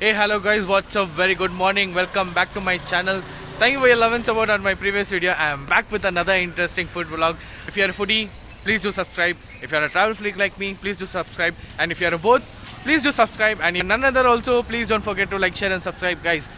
Hey, hello guys, what's up? Very good morning. Welcome back to my channel. Thank you for your love and support on my previous video. I am back with another interesting food vlog. If you are a foodie, please do subscribe. If you are a travel freak like me, please do subscribe. And if you are a both, please do subscribe. And if none other also, please don't forget to like, share and subscribe, guys.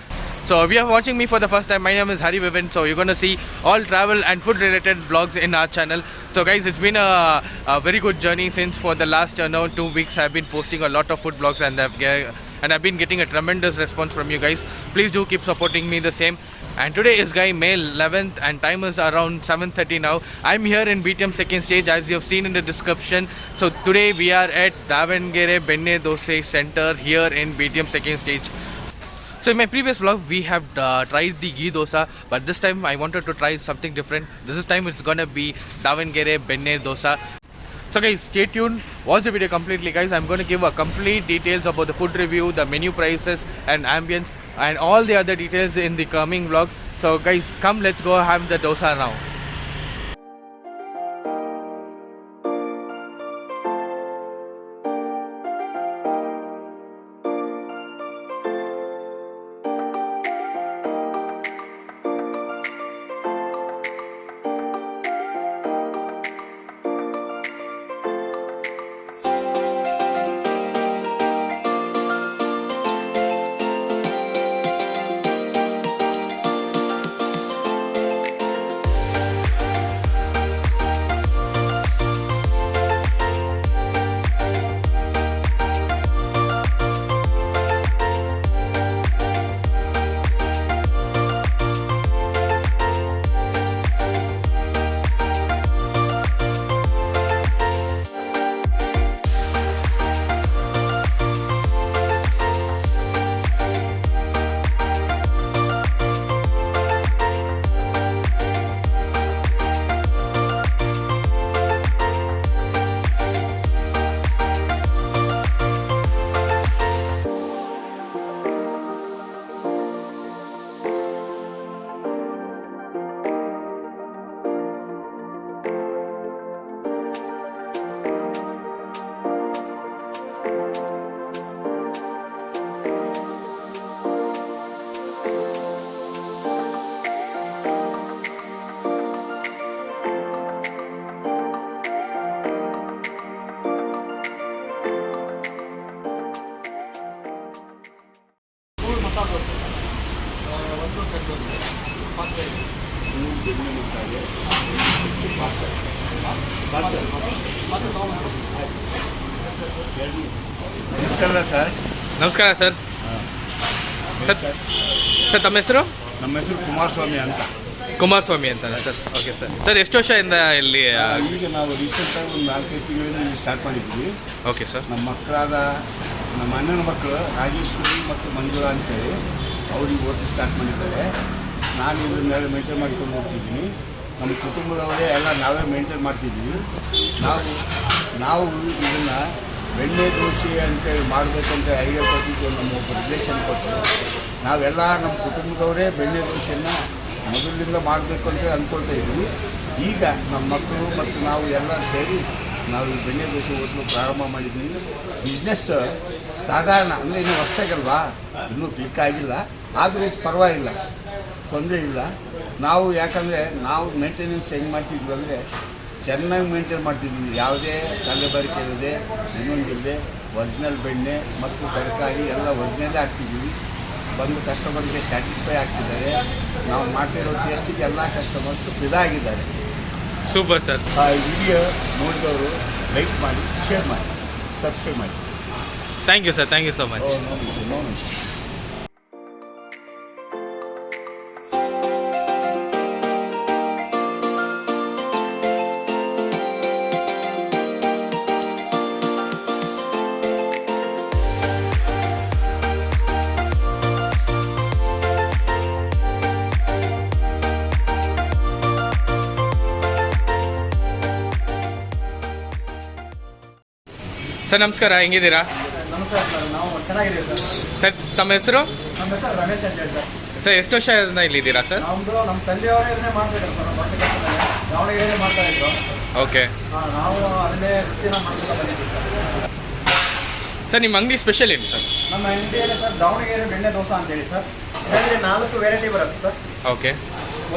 So if you are watching me for the first time, my name is Harivivin. So you're going to see all travel and food related vlogs in our channel. So guys, it's been a very good journey since for the last 2 weeks I've been posting a lot of food vlogs and I've been getting a tremendous response from you guys. Please do keep supporting me the same. And today is May 11th and time is around 7:30 now. I'm here in Btm second stage as you have seen in the description. So today we are at Davanagere Benne Dosa center here in Btm second stage. So in my previous vlog we have tried the ghee dosa, but this time I wanted to try something different. This time it's gonna be Davanagere Benne Dosa. So guys, stay tuned, watch the video completely guys. I'm going to give a complete details about the food review, the menu prices and ambience and all the other details in the coming vlog. So guys, come, let's go have the dosa now. ನಮಸ್ಕಾರ sir. ನಮಸ್ಕಾರ sir. Sir ತಮ್ಮ ಹೆಸರು? ನಮ್ಮ ಹೆಸರು ಕುಮಾರಸ್ವಾಮಿ ಅಂತ. ಕುಮಾರಸ್ವಾಮಿ ಅಂತ sir. Okay sir. Sir ಎಷ್ಟು ವರ್ಷದಿಂದ ಇಲ್ಲಿ? ಈಗ ನಾವು ರೀಸೆಂಟಾಗಿ ಒಂದು 4-5 ತಿಂಗಳಿಂದ ಇಲ್ಲಿ ಸ್ಟಾರ್ಟ್ ಮಾಡಿದ್ವಿ. Okay sir. ನಮ್ಮ ಮಕ್ಕಳಾದ ನಮ್ಮ ಅಣ್ಣನ ಮಕ್ಕಳು ರಾಜೇಶ್ವರಿ ಮತ್ತು ಮಂಜುಳಾ ಅಂತೇಳಿ ಅವ್ರಿಗೆ ಓದಿ ಸ್ಟಾರ್ಟ್ ಮಾಡಿದ್ದಾರೆ. ನಾನು ಇದನ್ನೆಲ್ಲ ಮೇಂಟೈನ್ ಮಾಡ್ಕೊಂಡು ಹೋಗ್ತಿದ್ದೀನಿ. ನಮ್ಮ ಕುಟುಂಬದವರೇ ಎಲ್ಲ ನಾವೇ ಮೇಂಟೈನ್ ಮಾಡ್ತಿದ್ವಿ. ನಾವು ಇದನ್ನು ಬೆಣ್ಣೆ ದೋಸೆ ಅಂತೇಳಿ ಮಾಡಬೇಕಂತ ಐಡಿಯಾ ಕೊಟ್ಟಿದ್ದು ನಮ್ಮ ಒಬ್ಬ ರಿಲೇಷನ್ ಕೊಟ್ಟರು. ನಾವೆಲ್ಲ ನಮ್ಮ ಕುಟುಂಬದವರೇ ಬೆಣ್ಣೆ ದೋಸೆಯನ್ನು ಮೊದಲಿಂದ ಮಾಡಬೇಕು ಅಂತೇಳಿ ಅಂದ್ಕೊಳ್ತಾ ಇದ್ವಿ. ಈಗ ನಮ್ಮ ಮಕ್ಕಳು ಮತ್ತು ನಾವು ಎಲ್ಲ ಸೇರಿ ನಾವು ಈ ಬೆಣ್ಣೆ ದೋಸೆ ಓದಲು ಪ್ರಾರಂಭ ಮಾಡಿದ್ವಿ. ಬಿಸ್ನೆಸ್ ಸಾಧಾರಣ ಅಂದರೆ ಇನ್ನೂ ಹೊಸ್ತಾಗಲ್ವಾ, ಇನ್ನೂ ಕ್ಲಿಕ್ ಆಗಿಲ್ಲ, ಆದರೂ ಪರವಾಗಿಲ್ಲ, ತೊಂದರೆ ಇಲ್ಲ. ನಾವು ಯಾಕಂದರೆ ನಾವು ಮೇಂಟೆನೆನ್ಸ್ ಹೆಂಗೆ ಮಾಡ್ತಿದ್ವಿ ಅಂದರೆ ಚೆನ್ನಾಗಿ ಮೇಂಟೈನ್ ಮಾಡ್ತಿದ್ವಿ. ಯಾವುದೇ ಕಲ್ಲಬರಿಕೆ ಇಲ್ಲದೆ, ಇನ್ನೊಂದಿಲ್ಲದೆ ಒರಿಜಿನಲ್ ಬೆಣ್ಣೆ ಮತ್ತು ತರಕಾರಿ ಎಲ್ಲ ಒರಿಜಿನಲ್ಲೇ ಹಾಕ್ತಿದ್ವಿ. ಬಂದು ಕಸ್ಟಮರ್ಗೆ ಸ್ಯಾಟಿಸ್ಫೈ ಆಗ್ತಿದ್ದಾರೆ. ನಾವು ಮಾಡ್ತಿರೋ ಟೇಸ್ಟಿಗೆ ಎಲ್ಲ ಕಸ್ಟಮರ್ಸ್ ಇದಾಗಿದ್ದಾರೆ. Super sir. ಆ ವಿಡಿಯೋ ನೋಡಿದವರು ಲೈಕ್ ಮಾಡಿ, ಶೇರ್ ಮಾಡಿ, ಸಬ್ಸ್ಕ್ರೈಬ್ ಮಾಡಿ. Thank you sir. Thank you so much. Sir ನಮಸ್ಕಾರ, ಹೆಂಗಿದ್ದೀರಾ? ನಮಸ್ಕಾರ ಸರ್, ನಾವು ಚೆನ್ನಾಗಿದ್ದೀವಿ ಸರ್. ತಮ್ಮ ಹೆಸರು? ನಮ್ಮ ಹೆಸರು ರಮೇಶ್ ಅಂತ ಹೇಳಿ ಸರ್. ಸರ್ ಎಷ್ಟು ವರ್ಷದಿಂದ ಇಲ್ಲಿದ್ದೀರಾ ಸರ್? ನಮ್ಮ ತಂದೆಯವರೇ ಇದನ್ನೇ ಮಾಡ್ತಿದ್ರು ಸರ್. ನಮ್ಮ ಬಟ್ಟೆ ದಾವಣಗೆರೆಯಲ್ಲೇ ಮಾಡ್ತಾ ಇದ್ರು. ಓಕೆ. ನಾವು ಅದನ್ನೇ ವೃತ್ತಿನ ಮಾಡ್ತಾ ಬಂದಿದ್ದೀವಿ ಸರ್. ಸರ್ ನಿಮ್ಮ ಅಂಗಡಿ ಸ್ಪೆಷಲ್ ಏನು ಸರ್? ನಮ್ಮ ಅಂಗಡಿಯಲ್ಲಿ ಸರ್ ದಾವಣಗೆರೆ ಬೆಣ್ಣೆ ದೋಸೆ ಅಂತೇಳಿ ಸರ್. ಇದರಲ್ಲಿ 4 ವೆರೈಟಿ ಬರುತ್ತೆ ಸರ್. ಓಕೆ.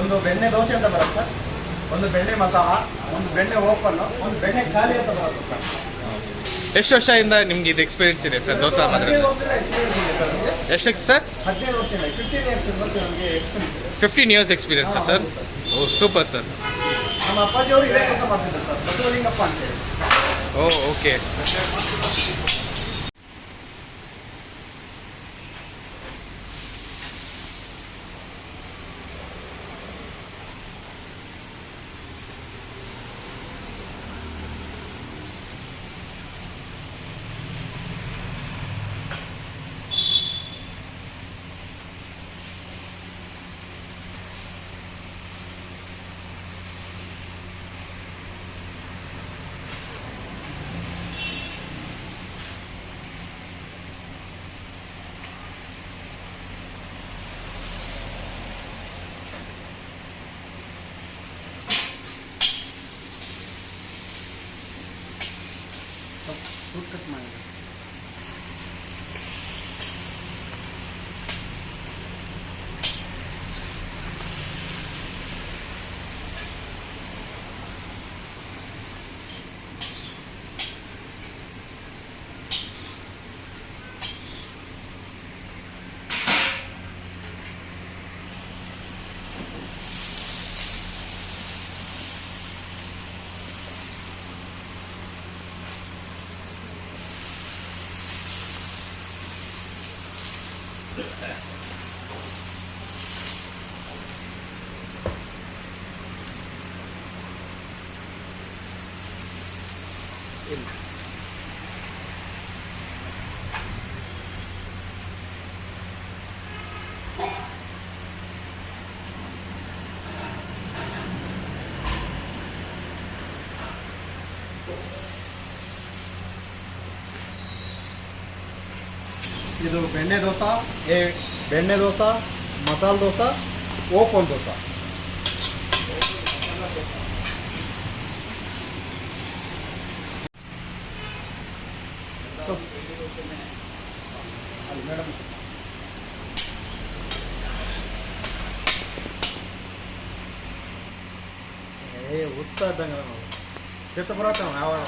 ಒಂದು ಬೆಣ್ಣೆ ದೋಸೆ ಅಂತ ಬರುತ್ತೆ ಸರ್, ಒಂದು ಬೆಣ್ಣೆ ಮಸಾಲ, ಒಂದು ಬೆಣ್ಣೆ ಓಪನ್, ಒಂದು ಬೆಣ್ಣೆ ಖಾಲಿ ಅಂತ ಬರುತ್ತೆ ಸರ್. ಎಷ್ಟು ವರ್ಷದಿಂದ ನಿಮ್ಗೆ ಇದು ಎಕ್ಸ್ಪೀರಿಯನ್ಸ್ ಇದೆ ಸರ್ ದೋಸೆ ಮಾತ್ರ? 15 ವರ್ಷದ ಎಕ್ಸ್ಪೀರಿಯನ್ಸ್ ಇದೆ ಸರ್ ನಮಗೆ. ಎಷ್ಟಕ್ಕೆ ಸರ್? 15 ವರ್ಷದಿಂದ 15 ಇಯರ್ಸ್ ಇರುತ್ತೆ ನಮಗೆ ಎಕ್ಸ್ಪೀರಿಯನ್ಸ್ ಇದೆ. 15 ಇಯರ್ಸ್ ಎಕ್ಸ್ಪೀರಿಯನ್ಸ್ ಸರ್? ಓ ಸೂಪರ್ ಸರ್. ನಮ್ಮ ಅಪ್ಪಾಜಿಯವರು ಇದೇ ಕೆಲಸ ಮಾಡ್ತಿದ್ದಾರೆ ಸರ್, ಬಸವಲಿಂಗಪ್ಪ ಅಂತೇಳಿ. ಓ ಓಕೆ. ಕಟ್ ಮಾಡಿ ಇದು ಬೆಣ್ಣೆ ದೋಸೆ, ಬೆಣ್ಣೆ ದೋಸೆ, ಮಸಾಲ ದೋಸೆ, ಓಪನ್ ದೋಸೆ. ಮೇಡಮ್ ಉತ್ತಾ ಇದ್ದಂಗೆ ಚಿತ್ತ ಬರತ್ತೆ ನಾವು ಯಾವಾಗ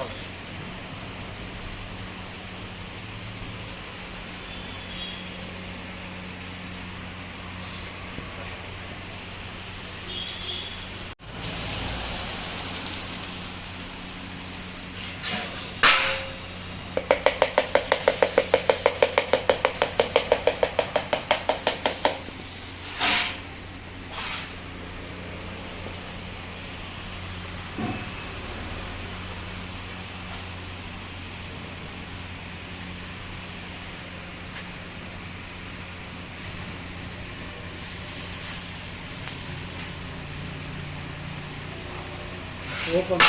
open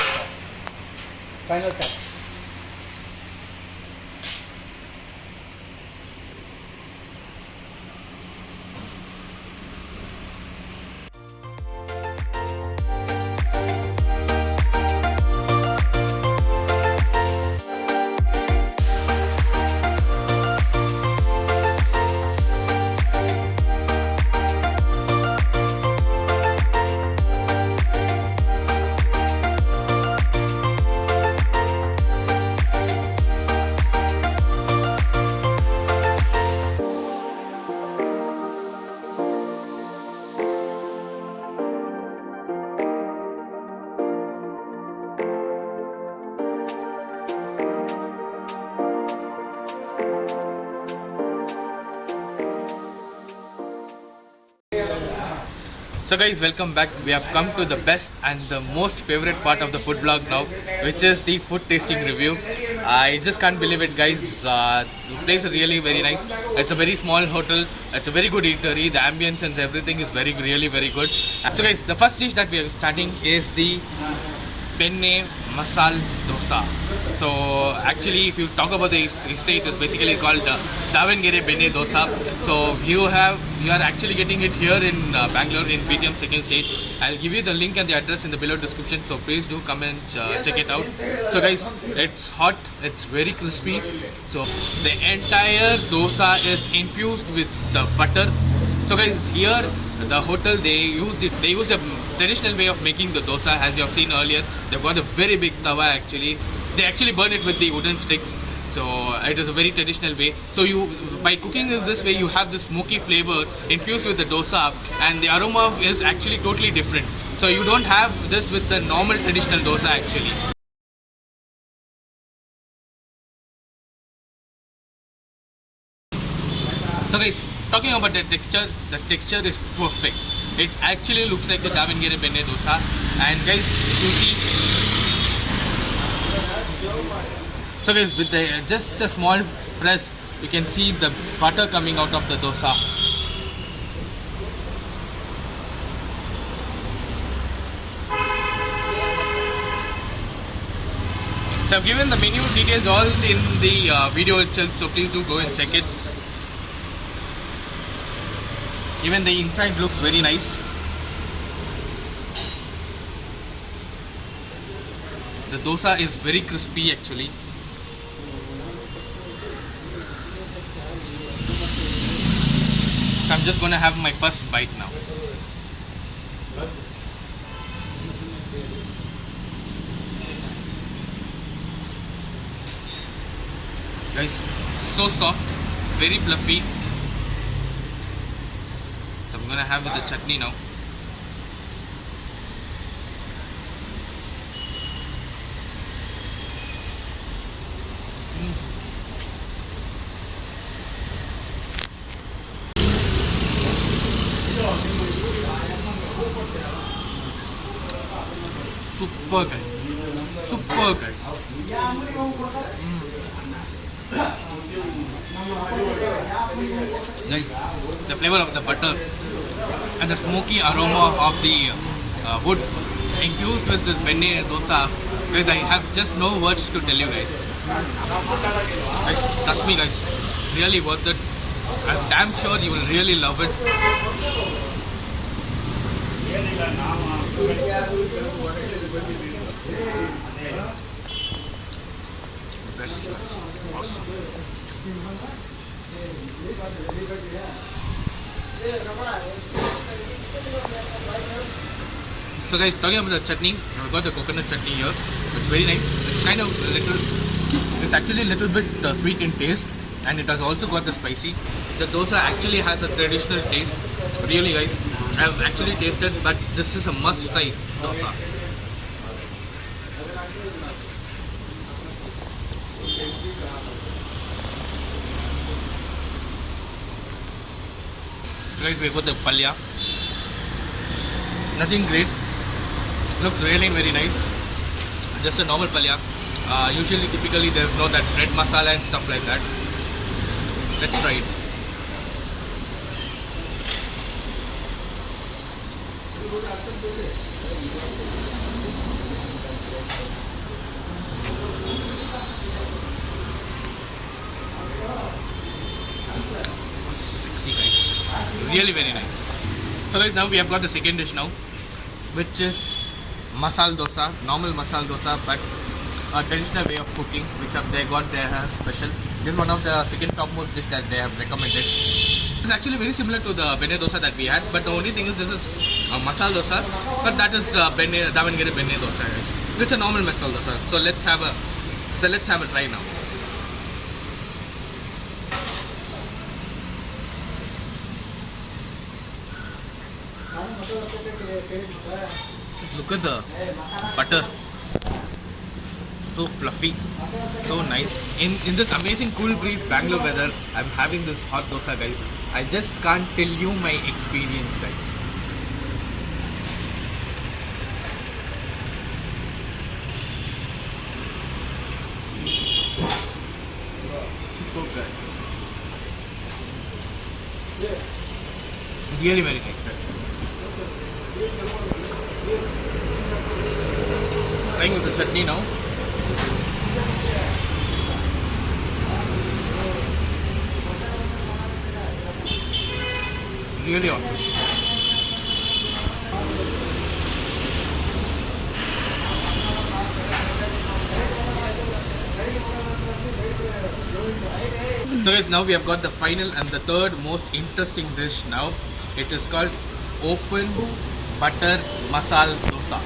final cut. So guys, welcome back. We have come to the best and the most favorite part of the food vlog now, which is the food tasting review. I just can't believe it, guys. The place is really very nice. It's a very small hotel. It's a very good eatery. The ambience and everything is very good. So guys, the first dish that we are starting is the Benne Masala Dosa. So actually, if you talk about the history, it is basically called Davanagere Benne Dosa. So you are actually getting it here in Bangalore in Btm second stage. I'll give you the link and the address in the below description. So please do come and check it out. So guys, it's hot. It's very crispy. So the entire dosa is infused with the butter. So guys, here the hotel they use the traditional way of making the dosa, as you have seen earlier. They've got a very big tawa actually. They actually burn it with the wooden sticks. So it is a very traditional way. So by cooking it this way, you have this smoky flavor infused with the dosa, and the aroma is actually totally different. So you don't have this with the normal traditional dosa actually. So guys, talking about the texture is perfect. It actually looks like the Davanagere Benne Dosa. And guys, if you see, so guys, with just a small press, you can see the butter coming out of the dosa. So I've given the menu details all in the video itself, so please do go and check it. Even the inside looks very nice. The dosa is very crispy actually. So I'm just gonna have my first bite now. Guys, so soft, very fluffy. So I'm gonna have with the chutney now. Super guys, super guys. Guys, the flavor of the butter and the smoky aroma of the wood infused with this benne dosa. Guys, I have just no words to tell you guys. Guys, trust me guys, really worth it. I'm damn sure you will really love it. Best guys, awesome. So guys, talking about the chutney, I've got the coconut chutney here. It's very nice. It's kind of it's actually a little bit sweet in taste, and it has also got the spicy. The dosa actually has a traditional taste. Really guys, I've actually tasted, but this is a must-try dosa. So guys, we've got the palya. Nothing great. Looks really very nice. Just a normal palya. Usually, typically, there's no that red masala and stuff like that. Let's try it. Sexy guys. Really very nice. So guys, now we have got the second dish now, which is Masala Dosa, normal Masala Dosa, but a traditional way of cooking, which they got there as special. This is one of the second topmost dish that they have recommended. It's actually very similar to the Benne Dosa that we had, but the only thing is this is Masala Dosa, but that is Davanagere Benne Dosa. It's a normal Masala Dosa. So let's have a try now. Just look at the butter. So fluffy, so nice. In this amazing cool breeze Bangalore weather, I'm having this hot dosa guys. I just can't tell you my experience guys. Super good. Really very nice guys. trying with the chutney now. Really awesome. So guys, now we have got the final and the third most interesting dish now. It is called open butter masala dosa.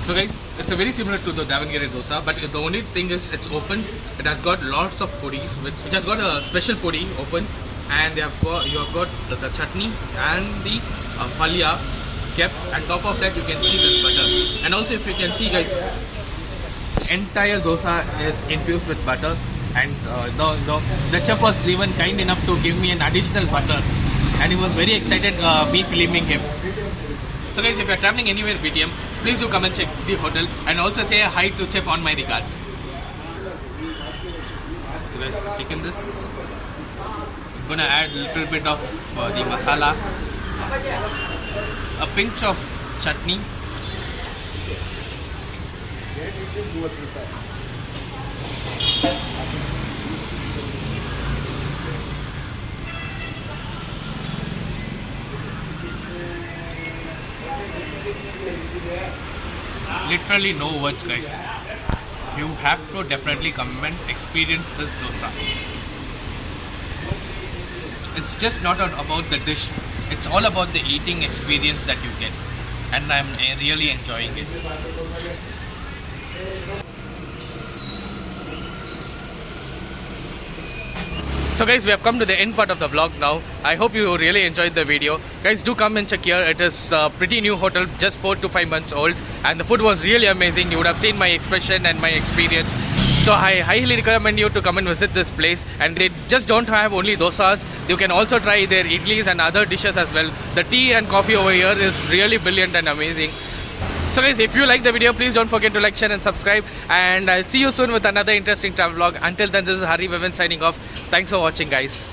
So guys, it's a very similar to the Davanagere dosa, but the only thing is it's open. It has got lots of pudis, which has got a special pudi open, and you have got the chutney and the palya kept. On top of that, you can see this butter, and also if you can see, guys, entire dosa is infused with butter, and the chef was even kind enough to give me an additional butter, and he was very excited me filming him. So guys, if you are traveling anywhere BTM, please do come and check the hotel and also say hi to chef on my regards. So guys, I've taken this. I'm gonna add a little bit of the masala, a pinch of chutney, literally no words, guys. You have to definitely come and experience this dosa. It's just not about the dish, it's all about the eating experience that you get, and I'm really enjoying it. So guys, we have come to the end part of the vlog now. I hope you really enjoyed the video. Guys, do come and check here. It is a pretty new hotel, just 4 to 5 months old, and the food was really amazing. You would have seen my expression and my experience. So I highly recommend you to come and visit this place. And they just don't have only dosas. You can also try their idlis and other dishes as well. The tea and coffee over here is really brilliant and amazing. So guys, if you like the video, please don't forget to like, share and subscribe, and I'll see you soon with another interesting travel vlog. Until then, this is harivivin signing off. Thanks for watching, guys.